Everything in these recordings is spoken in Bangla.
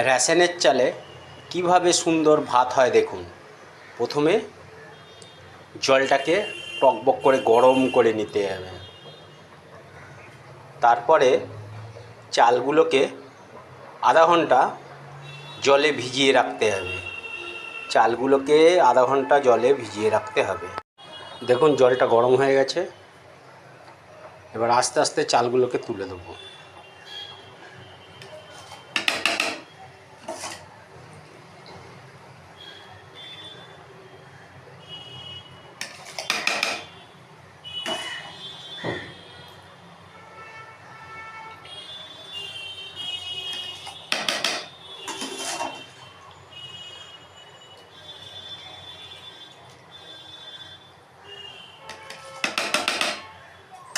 রেশনের চালে কিভাবে সুন্দর ভাত হয় দেখুন। প্রথমে জলটাকে টকবক করে গরম করে নিতে হবে। তারপরে চালগুলোকে আধা ঘন্টা জলে ভিজিয়ে রাখতে হবে। চালগুলোকে আধা ঘন্টা জলে ভিজিয়ে রাখতে হবে। দেখুন জলটা গরম হয়ে গেছে। এবার আস্তে আস্তে চালগুলোকে তুলে দেবো।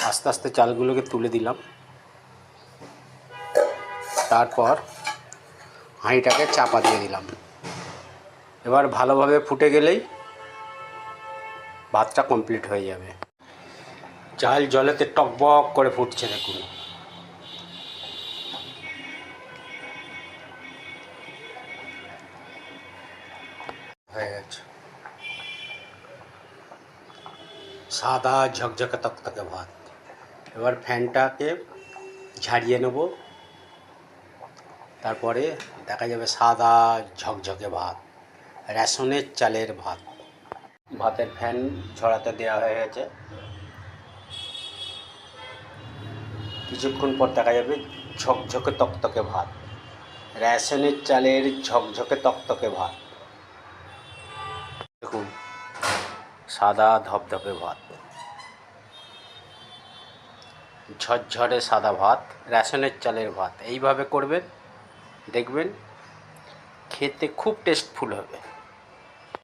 আস্তে আস্তে চালগুলোকে তুলে দিলাম। তারপর হাঁড়িটাকে চাপা দিয়ে দিলাম। এবার ভালোভাবে ফুটে গেলেই ভাতটা কমপ্লিট হয়ে যাবে। চাল জলেতে টকবক করে ফুটছে দেখুন। হয়ে গেছে সাদা ঝকঝকে তকতকে ভাত। এবার ফ্যানটাকে ঝাড়িয়ে নেব। তারপরে দেখা যাবে সাদা ঝকঝকে ভাত, রেশনের চালের ভাত। ভাতের ফ্যান ঝরাতে দেওয়া হয়ে গেছে। কিছুক্ষণ পর দেখা যাবে ঝকঝকে তকতকে ভাত, রেশনের চালের ঝকঝকে তকতকে ভাত। দেখুন সাদা ধপধপে ভাত, ঝরঝরে সাদা ভাত, রেশনের চালের ভাত। এইভাবে করবেন, দেখবেন খেতে খুব টেস্টফুল হবে।